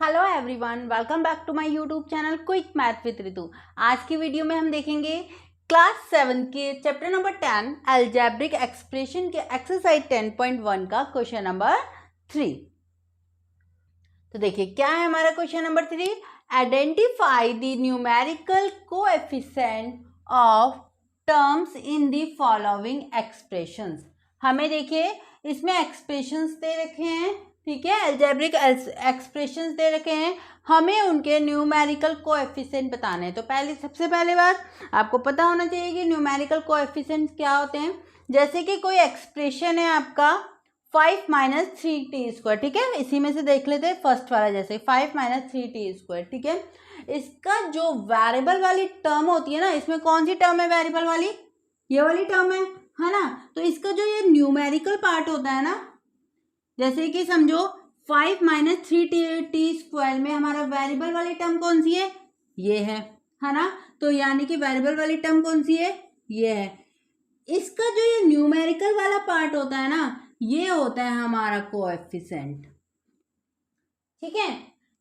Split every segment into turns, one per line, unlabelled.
Hello everyone, welcome back to my YouTube channel quick math with Ritu. आज की video में हम देखेंगे क्लास 7 के चैप्टर नंबर 10 अलजेब्रिक एक्सप्रेशन के एक्सरसाइज 10.1 का क्वेश्चन नंबर 3। तो देखिए क्या है हमारा question number 3। Identify the numerical coefficient of terms in the following expressions. हमें देखिए इसमें एक्सप्रेशंस दे रखे हैं, ठीक है, अलजेब्रिक एक्सप्रेशंस दे रखे हैं, हमें उनके न्यूमेरिकल कोएफिशिएंट बताने हैं। तो सबसे पहले बात आपको पता होना चाहिए कि न्यूमेरिकल कोएफिशिएंट क्या होते हैं। जैसे कि कोई एक्सप्रेशन है आपका 5 माइनस 3t², ठीक है, इसी में से देख लेते हैं फर्स्ट वाला, जैसे 5 माइनस 3t², ठीक है। इसका जो वेरिएबल वाली टर्म होती है ना, इसमें कौन सी टर्म है वेरिएबल वाली, ये वाली टर्म है ना। तो इसका जो ये न्यूमेरिकल पार्ट होता है ना, जैसे कि समझो 5 माइनस 3t² में हमारा वेरिएबल वाली टर्म कौन सी है, ये है ना। तो यानी कि वेरिएबल वाली टर्म कौन सी है, ये है। इसका जो ये न्यूमेरिकल वाला पार्ट होता है ना, ये होता है हमारा कोएफिशिएंट, ठीक है।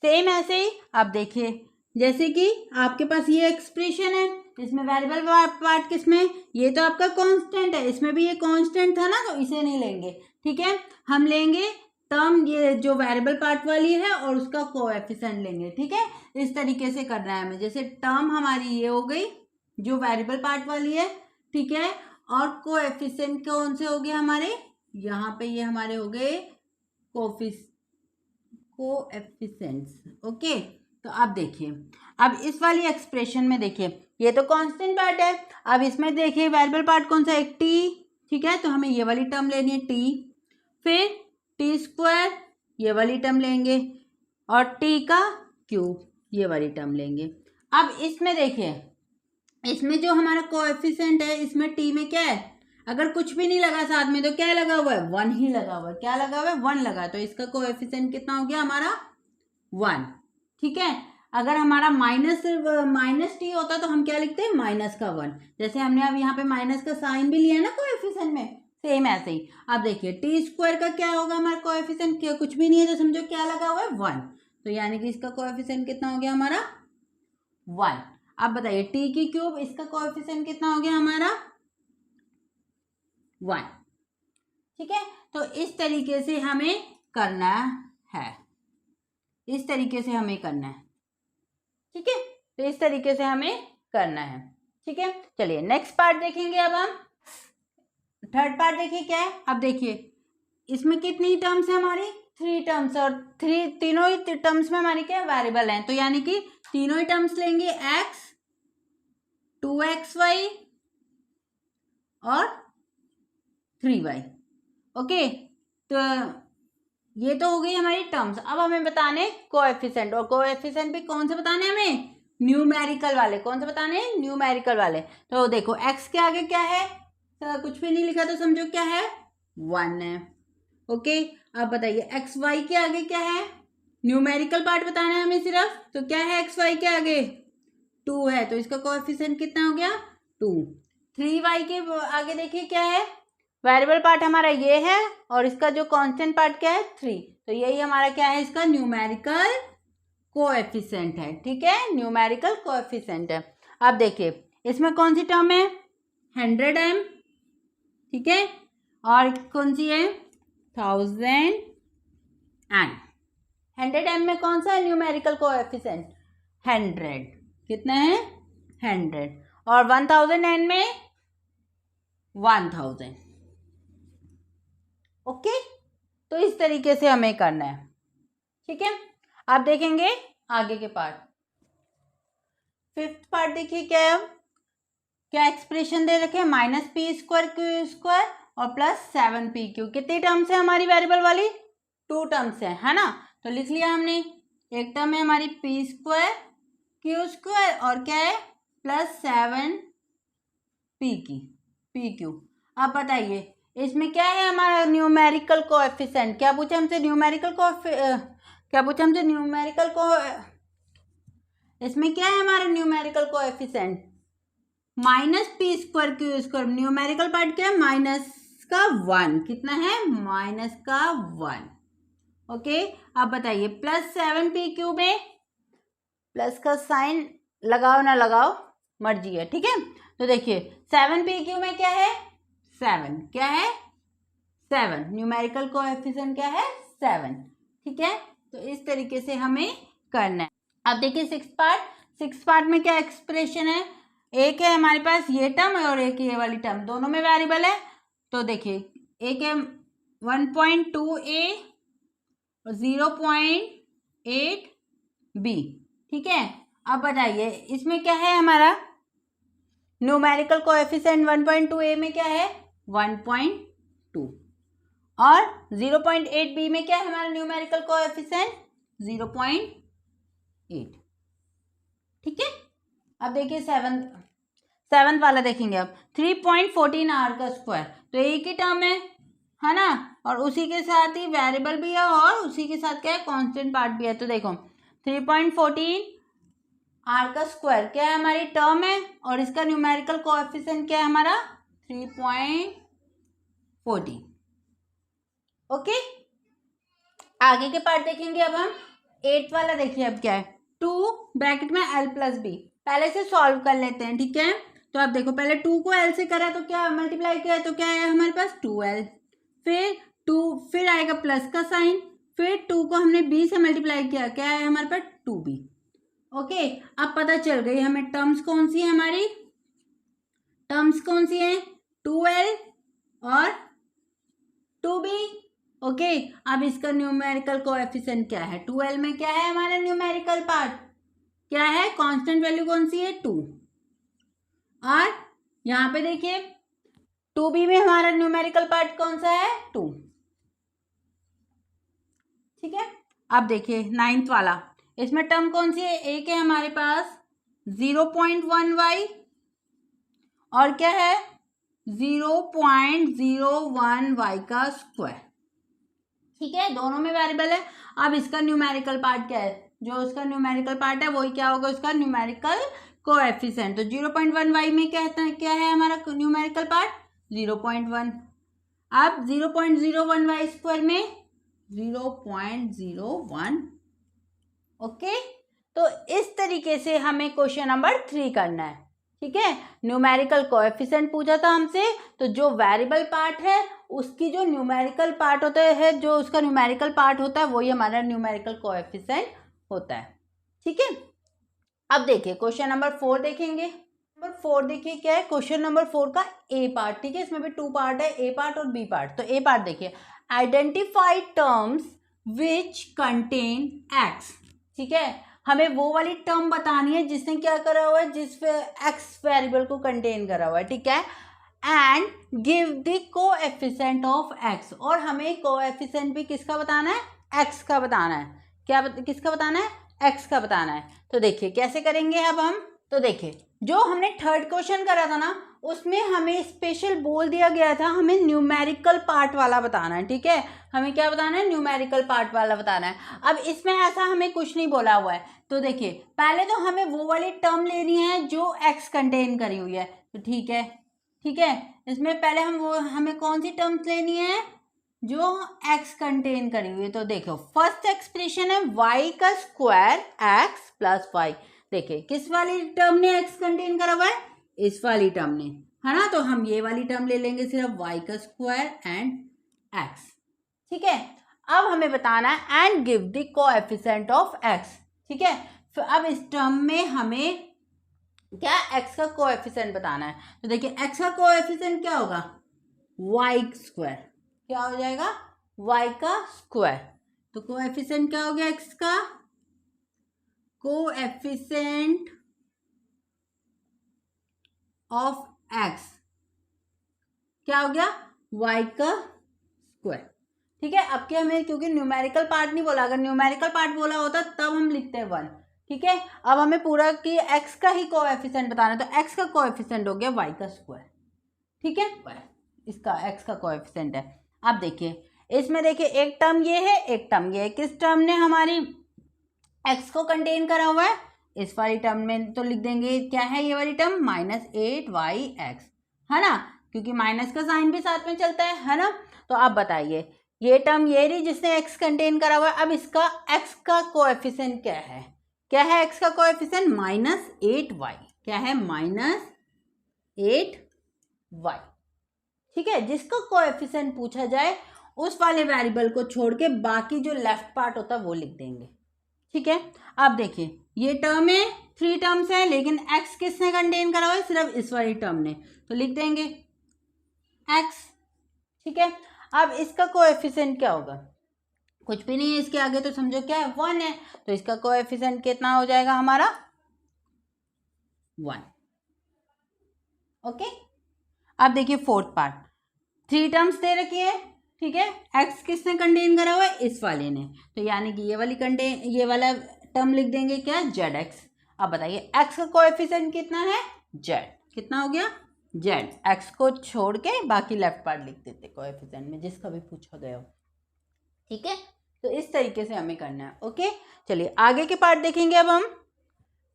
सेम ऐसे ही आप देखिए, जैसे कि आपके पास ये एक्सप्रेशन है, इसमें वेरिएबल पार्ट किसमें, ये तो आपका कांस्टेंट है, इसमें भी ये कांस्टेंट था ना, तो इसे नहीं लेंगे, ठीक है। हम लेंगे टर्म ये जो वेरिएबल पार्ट वाली है और उसका कोएफिशिएंट लेंगे, ठीक है। इस तरीके से करना है हमें। जैसे टर्म हमारी ये हो गई जो वेरिएबल पार्ट वाली है, ठीक है, और कोएफिशिएंट कौन से हो गए हमारे, यहाँ पे ये हमारे हो गए कोएफिशिएंट्स, ओके। तो अब देखिए, अब इस वाली एक्सप्रेशन में देखिए ये तो कांस्टेंट पार्ट है, अब इसमें देखिए वेरिएबल पार्ट कौन सा है, टी, ठीक है। तो हमें ये वाली टर्म लेनी है टी, फिर t², ये वाली टर्म लेंगे, और t का क्यूब, ये वाली टर्म लेंगे। अब इसमें देखिए, इसमें जो हमारा कोएफिशिएंट है, इसमें t में क्या है, अगर कुछ भी नहीं लगा साथ में तो क्या लगा हुआ है, 1 ही लगा हुआ है। क्या लगा हुआ है, 1 लगा, तो इसका कोएफिशिएंट कितना हो गया हमारा 1, ठीक है। अगर हमारा माइनस टी होता तो हम क्या लिखते हैं, माइनस का 1, जैसे हमने अब यहाँ पे माइनस का साइन भी लिया ना कोएफिशिएंट में, सेम ऐसे ही। अब देखिए t² का क्या होगा हमारा कोएफिशिएंट, क्या कुछ भी नहीं है तो समझो क्या लगा हुआ है 1, तो यानी कि इसका कोएफिशिएंट कितना हो गया हमारा 1। अब बताइए t की क्यूब, इसका कोएफिशिएंट कितना हो गया हमारा 1, ठीक है। तो इस तरीके से हमें करना है, इस तरीके से हमें करना है, ठीक है। तो इस तरीके से हमें करना है, ठीक है। चलिए नेक्स्ट पार्ट देखेंगे। अब हम थर्ड पार्ट देखिए क्या है। अब देखिए इसमें कितनी टर्म्स है हमारी, 3 टर्म्स, और तीनों ही टर्म्स में हमारी क्या वेरिएबल हैं, तो यानी कि तीनों ही टर्म्स लेंगे x, 2xy और 3y, ओके। तो ये तो हो गई हमारी टर्म्स। अब हमें बताने कोएफिशिएंट, और कोएफिशिएंट भी कौन से बताने हमें, न्यूमेरिकल वाले। कौन से बताने, न्यूमेरिकल वाले। तो देखो x के आगे क्या है, तो कुछ भी नहीं लिखा तो समझो क्या है, 1 है, ओके। अब बताइए एक्स वाई के आगे क्या है, न्यूमेरिकल पार्ट बताना है हमें सिर्फ, तो क्या है एक्स वाई के आगे 2 है, तो इसका कोएफिशिएंट कितना हो गया 2। 3y के आगे देखिए क्या है, वेरिएबल पार्ट हमारा ये है, और इसका जो कांस्टेंट पार्ट क्या है 3, तो यही हमारा क्या है, इसका न्यूमेरिकल कोएफिशिएंट है, ठीक है, न्यूमेरिकल कोएफिशिएंट है। अब देखिए इसमें कौन सी टर्म है, 100m, ठीक है, और कौन सी है 1000 एन। 100m में कौन सा है न्यूमेरिकल कोएफिशिएंट 100, कितना है 100, और 1000n में 1000, ओके। तो इस तरीके से हमें करना है, ठीक है। आप देखेंगे आगे के पार्ट। फिफ्थ पार्ट देखिए क्या है, क्या एक्सप्रेशन दे रखे हैं, -p² q² और +7pq। कितनी टर्म्स है हमारी वेरिएबल वाली, 2 टर्म्स है ना। तो लिख लिया हमने, एक टर्म है हमारी p² q² और क्या है +7pq। अब बताइए इसमें क्या है हमारा न्यूमेरिकल कोएफिशिएंट, क्या पूछा हमसे न्यूमेरिकल इसमें क्या है हमारा numerical coefficient -p² q²। Numerical part क्या है, माइनस का 1, कितना है -1, ओके, अब बताइए +7p³ में प्लस का साइन लगाओ ना लगाओ मर्जी है, ठीक है। तो देखिए 7p³ में क्या है 7, क्या है 7, न्यूमेरिकल कोएफिशिएंट क्या है 7, ठीक है। तो इस तरीके से हमें करना है। अब देखिए सिक्स पार्ट में क्या एक्सप्रेशन है, एक है हमारे पास ये टर्म और एक ये वाली टर्म, दोनों में वेरिएबल है। तो देखिए एक है 1.2a और 0.8b, ठीक है। अब बताइए इसमें क्या है हमारा न्यूमेरिकल कोएफिशिएंट 1.2a में क्या है 1.2 और 0.8b में क्या है हमारा न्यूमेरिकल कोएफिशिएंट 0.8, ठीक है। अब देखिए सेवंथ वाला देखेंगे अब 3.14r², तो एक ही टर्म है ना, और उसी के साथ ही वेरिएबल भी है और उसी के साथ क्या है कांस्टेंट पार्ट भी है। तो देखो 3.14r² क्या है हमारी टर्म है और इसका न्यूमेरिकल कोएफिशिएंट क्या है हमारा 3.14, ओके। आगे के पार्ट देखेंगे अब हम 8th वाला। देखिए अब क्या है 2 ब्रैकेट में l+b, पहले से सॉल्व कर लेते हैं, ठीक है। तो अब देखो पहले 2 को l से करा तो क्या मल्टीप्लाई किया तो क्या है हमारे पास 2l, फिर आएगा प्लस का साइन, फिर 2 को हमने b से मल्टीप्लाई किया, क्या है हमारे पास 2b, ओके। अब पता चल गई हमें टर्म्स कौन सी है, हमारी टर्म्स कौन सी है 2l और 2b, ओके। अब इसका न्यूमेरिकल कोएफिशिएंट क्या है 2l में क्या है हमारा न्यूमेरिकल पार्ट क्या है, कांस्टेंट वैल्यू कौन सी है 2, और यहाँ पे देखिए 2b में हमारा न्यूमेरिकल पार्ट कौन सा है 2, ठीक है। अब देखिए 9th वाला, इसमें टर्म कौन सी है, एक है हमारे पास 0.1y और क्या है 0.01y², ठीक है। दोनों में वेरिएबल है। अब इसका न्यूमेरिकल पार्ट क्या है, जो उसका न्यूमेरिकल पार्ट है वही क्या होगा उसका न्यूमेरिकल कोएफिशिएंट। तो 0.1y में क्या है हमारा न्यूमेरिकल पार्ट 0.1, अब 0.01y² में 0.01, ओके। तो इस तरीके से हमें क्वेश्चन नंबर 3 करना है, ठीक है। न्यूमेरिकल कोएफिशिएंट पूछा था हमसे, तो जो वेरिएबल पार्ट है उसकी जो न्यूमेरिकल पार्ट होता है, जो उसका न्यूमेरिकल पार्ट होता है वही हमारा न्यूमेरिकल कोएफिशिएंट होता है, ठीक है। अब देखिए क्वेश्चन नंबर 4 देखेंगे। नंबर 4 देखिए क्या है क्वेश्चन नंबर 4 का ए पार्ट, ठीक है। इसमें भी 2 पार्ट है, ए पार्ट और बी पार्ट। तो ए पार्ट देखिए identify terms which contain x, ठीक है। हमें वो वाली टर्म बतानी है जिसने क्या करा हुआ है, जिस एक्स वेरिएबल को कंटेन करा हुआ है, ठीक है। And give the coefficient of x, और हमें कोएफिशिएंट भी किसका बताना है एक्स का बताना है, किसका बताना है एक्स का बताना है। तो देखिए कैसे करेंगे अब हम, तो देखिए जो हमने 3rd क्वेश्चन करा था ना उसमें हमें स्पेशल बोल दिया गया था हमें न्यूमेरिकल पार्ट वाला बताना है, ठीक है। हमें क्या बताना है न्यूमेरिकल पार्ट वाला बताना है। अब इसमें ऐसा हमें कुछ नहीं बोला हुआ है। तो देखिए पहले तो हमें वो वाली टर्म लेनी है जो एक्स कंटेन करी हुई है, तो ठीक है, ठीक है। इसमें पहले हमें कौन सी टर्म्स लेनी है जो x कंटेन करी हुई है। तो देखो फर्स्ट एक्सप्रेशन है y² x + y, देखिए किस वाली टर्म ने x कंटेन करा हुआ है, इस वाली टर्म ने, है ना। तो हम ये वाली टर्म ले लेंगे सिर्फ y² एंड x, ठीक है। अब हमें बताना है and give the coefficient of x, ठीक है। फिर अब इस टर्म में हमें क्या x का कोएफिशिएंट बताना है। तो देखिए x का कोएफिशिएंट क्या होगा y², क्या हो जाएगा y²। तो कोएफिशिएंट क्या हो गया x का, कोएफिशिएंट ऑफ x क्या हो गया y², ठीक है। अब क्या हमें क्योंकि न्यूमेरिकल पार्ट नहीं बोला, अगर न्यूमेरिकल पार्ट बोला होता तब हम लिखते हैं 1, ठीक है। अब हमें पूरा कि x का ही कोएफिशिएंट बताना है, तो x का कोएफिशिएंट हो गया y², ठीक है। इसका x का कोएफिशिएंट है। अब देखिए इसमें देखिए एक टर्म ये है एक टर्म ये है, किस टर्म ने हमारी x को कंटेन करा हुआ है, इस वाली टर्म में। तो लिख देंगे क्या है ये वाली टर्म -8yx, है ना, क्योंकि माइनस का साइन भी साथ में चलता है ना। तो आप बताइए ये टर्म ये रही जिसने x कंटेन करा हुआ है। अब इसका x का कोएफिशिएंट क्या है? क्या है x का कोएफिशिएंट? -8y। क्या है? -8y। ठीक है, जिसका कोएफिशिएंट पूछा जाए उस वाले वेरिएबल को छोड़ के बाकी जो लेफ्ट पार्ट होता है वो लिख देंगे। ठीक है, अब देखिए ये टर्म है, 3 टर्म्स है, लेकिन x किसने कंटेन करा हुआ है? सिर्फ इस वाली टर्म ने, तो लिख देंगे x। ठीक है, अब इसका कोएफिशिएंट क्या होगा? कुछ भी नहीं है इसके आगे, तो समझो क्या है? 1 है, तो इसका कोएफिशिएंट कितना हो जाएगा हमारा? 1। ओके, अब देखिए फोर्थ पार्ट, 3 टर्म्स दे रखी है। ठीक है, x किसने कंटेन करा हुआ है? इस वाले ने, तो यानी कि ये वाला टर्म लिख देंगे क्या? zx। अब बताइए x का कोएफिशिएंट कितना है? z। कितना हो गया? z। x को छोड़ के बाकी लेफ्ट पार्ट लिख देते कोएफिशिएंट में, जिसका भी पूछा गया हो। ठीक है, तो इस तरीके से हमें करना है। ओके, चलिए आगे के पार्ट देखेंगे। अब हम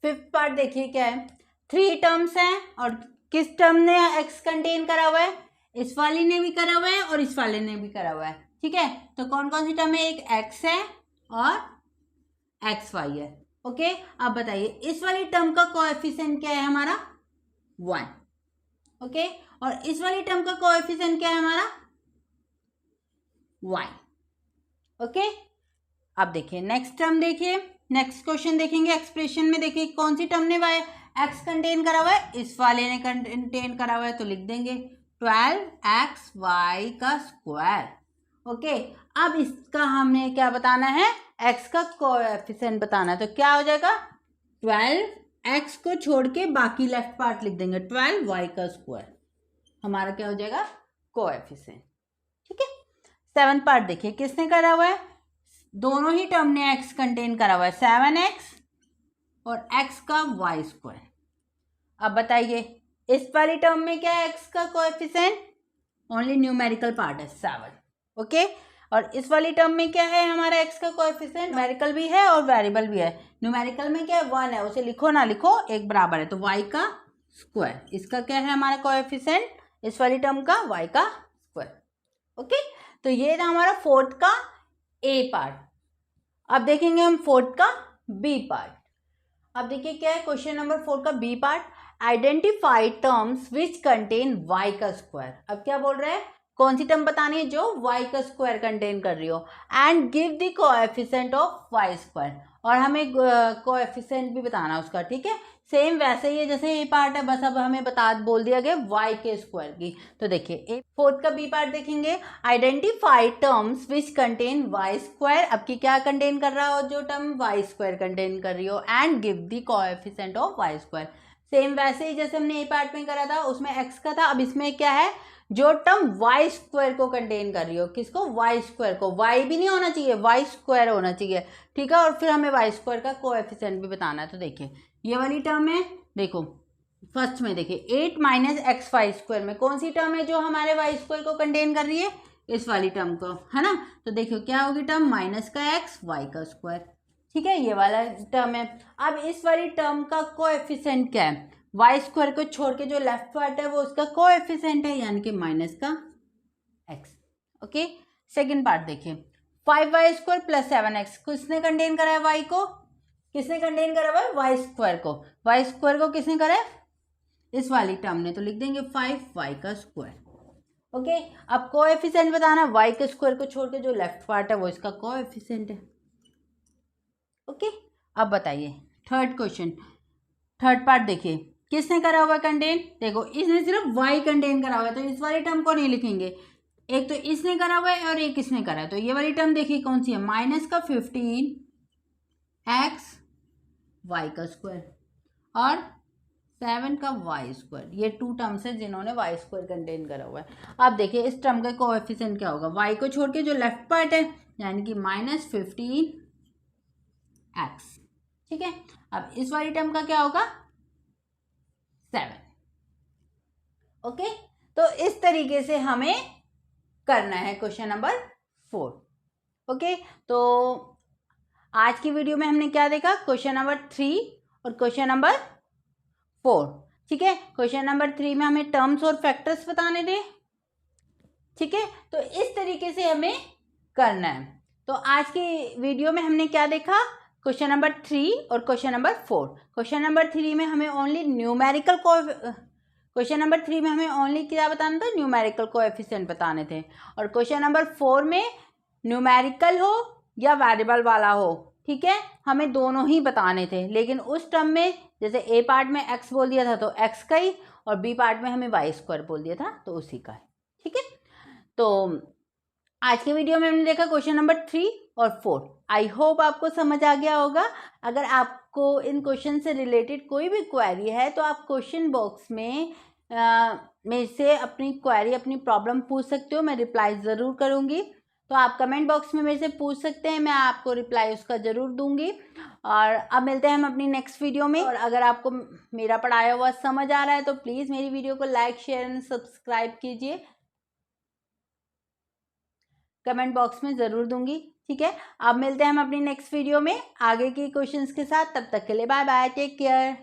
फिफ्थ पार्ट देखिए क्या है। 3 टर्म्स हैं और किस टर्म ने x कंटेन करा हुआ है? इस वाली ने भी करा हुआ है और इस वाले ने भी करा हुआ है। ठीक है, तो कौन कौन सी टर्म है? एक x है और xy है। ओके, अब बताइए इस वाली टर्म का कोएफिशिएंट क्या है हमारा? 1। ओके, और इस वाली टर्म का कोएफिशिएंट क्या है हमारा? y। ओके, अब देखिए नेक्स्ट टर्म, देखिए नेक्स्ट क्वेश्चन देखेंगे। एक्सप्रेशन में देखिए कौन सी टर्म ने x कंटेन करा हुआ है? इस वाले ने कंटेन करा हुआ है, तो लिख देंगे 12xy का स्क्वायर। ओके, अब इसका हमने क्या बताना है? x का कोएफिशिएंट बताना है, तो क्या हो जाएगा? 12x को छोड़ के बाकी लेफ्ट पार्ट लिख देंगे 12y का स्क्वायर। हमारा क्या हो जाएगा? कोएफिशिएंट। ठीक है, 7th पार्ट देखिए किसने करा हुआ है? दोनों ही टर्म ने x कंटेन करा हुआ है, 7x और x का y स्क्वायर। अब बताइए इस वाली टर्म में क्या है x का कोएफिशिएंट? ओनली न्यूमेरिकल पार्ट है 7। ओके, और इस वाली टर्म में क्या है हमारा x का कोएफिशिएंट? न्यूमेरिकल भी है और वेरिएबल भी है। न्यूमेरिकल में क्या है? 1 है, उसे लिखो ना लिखो एक बराबर है, तो y का स्क्वायर। इसका क्या है हमारा कोएफिशिएंट? इस वाली टर्म का y का स्क्वायर। ओके, तो ये था हमारा फोर्थ का a पार्ट। अब देखेंगे हम फोर्थ का b पार्ट। अब देखिए क्या है क्वेश्चन नंबर 4 का b part. Identify terms which contain y का स्क्वायर। अब क्या बोल रहा है? कौन सी टर्म बतानी है जो y का स्क्वायर कंटेन कर रही हो, and give the coefficient of y square, और हमें कोएफिशिएंट भी बताना उसका। ठीक है, सेम वैसे ही है जैसे ये पार्ट है, बस अब हमें बोल दिया गया y के स्क्वायर की। तो देखिए फोर्थ का बी पार्ट देखेंगे। Identify terms which contain y square. अब की क्या कंटेन कर रहा हो? जो टर्म y स्क्वायर कंटेन कर रही हो, and give the coefficient of y square. Same वैसे ही जैसे हमने ए पार्ट में करा था, उसमें x का था। अब इसमें क्या है? जो टर्म y स्क्वायर को कंटेन कर रही हो। किसको? y स्क्वायर को। y भी नहीं होना चाहिए, y स्क्वायर होना चाहिए। ठीक है, और फिर हमें y स्क्वायर का कोएफिशिएंट भी बताना है। तो देखिए ये वाली टर्म है, देखो फर्स्ट में देखिए 8 - xy स्क्वायर में कौन सी टर्म है जो हमारे y स्क्वायर को कंटेन कर रही है? इस वाली टर्म को, है ना। तो देखो क्या होगी टर्म? माइनस का x y का स्क्वायर। ठीक है, ये वाला टर्म है। अब इस वाली टर्म का कोएफिशिएंट क्या है? y स्क्वायर को छोड़ के जो लेफ्ट पार्ट है वो उसका कोएफिशिएंट है, यानी कि माइनस का x। ओके, सेकंड पार्ट देखिए 5y स्क्वायर प्लस 7x। किसने कंटेन करा है y को? किसने कंटेन करा हुआ है? y स्क्वायर को। y स्क्वायर को किसने करा है? इस वाली टर्म ने, तो लिख देंगे 5y का स्क्वायर। ओके, अब कोएफिशिएंट बताना, y के स्क्वायर को छोड़ के जो लेफ्ट पार्ट है वो इसका कोएफिशिएंट है। ओके, अब बताइए थर्ड क्वेश्चन, थर्ड पार्ट देखिए किसने करा हुआ है कंटेन? देखो इसने सिर्फ y कंटेन करा हुआ है, तो इस वाली टर्म को नहीं लिखेंगे। एक तो इसने करा हुआ है और एक इसने करा है, तो ये वाली टर्म देखिए कौन सी है? माइनस का 15x y का स्क्वायर और 7 का y स्क्वायर। ये 2 टर्म्स है जिन्होंने y स्क्वायर कंटेन करा हुआ है। अब देखिए इस टर्म का कोएफिशिएंट क्या होगा? y को छोड़ के जो लेफ्ट पार्ट है, यानी कि -15x। ठीक है, अब इस वाली टर्म का क्या होगा? 7। ओके, तो इस तरीके से हमें करना है क्वेश्चन नंबर 4। ओके, तो आज की वीडियो में हमने क्या देखा? क्वेश्चन नंबर 3 और क्वेश्चन नंबर 4। ठीक है, क्वेश्चन नंबर 3 में हमें टर्म्स और फैक्टर्स बताने थे। ठीक है, तो इस तरीके से हमें करना है। तो आज की वीडियो में हमने क्या देखा, क्वेश्चन नंबर 3 और क्वेश्चन नंबर 4। क्वेश्चन नंबर 3 में हमें ओनली न्यूमेरिकल क्वेश्चन नंबर 3 में हमें ओनली क्या बताना था, न्यूमेरिकल कोएफिशिएंट बताने थे। और क्वेश्चन नंबर 4 में न्यूमेरिकल हो या वेरिएबल वाला हो, ठीक है, हमें दोनों ही बताने थे। लेकिन उस टर्म में जैसे ए पार्ट में एक्स बोल दिया था तो एक्स का ही, और बी पार्ट में हमें वाई स्क्वायर बोल दिया था तो उसी का है, ठीक है। तो आज के वीडियो में हमने देखा क्वेश्चन नंबर 3 और 4। आई होप आपको समझ आ गया होगा। अगर आपको इन क्वेश्चन से रिलेटेड कोई भी क्वेरी है तो आप क्वेश्चन बॉक्स में मेरे से अपनी क्वेरी, अपनी प्रॉब्लम पूछ सकते हो, मैं रिप्लाई ज़रूर करूँगी। तो आप कमेंट बॉक्स में मेरे से पूछ सकते हैं, मैं आपको रिप्लाई उसका ज़रूर दूंगी। और अब मिलते हैं हम अपनी नेक्स्ट वीडियो में। और अगर आपको मेरा पढ़ाया हुआ समझ आ रहा है तो प्लीज़ मेरी वीडियो को लाइक, शेयर एंड सब्सक्राइब कीजिए, कमेंट बॉक्स में ज़रूर दूंगी, ठीक है। अब मिलते हैं हम अपनी नेक्स्ट वीडियो में आगे की क्वेश्चंस के साथ। तब तक के लिए बाय बाय, टेक केयर।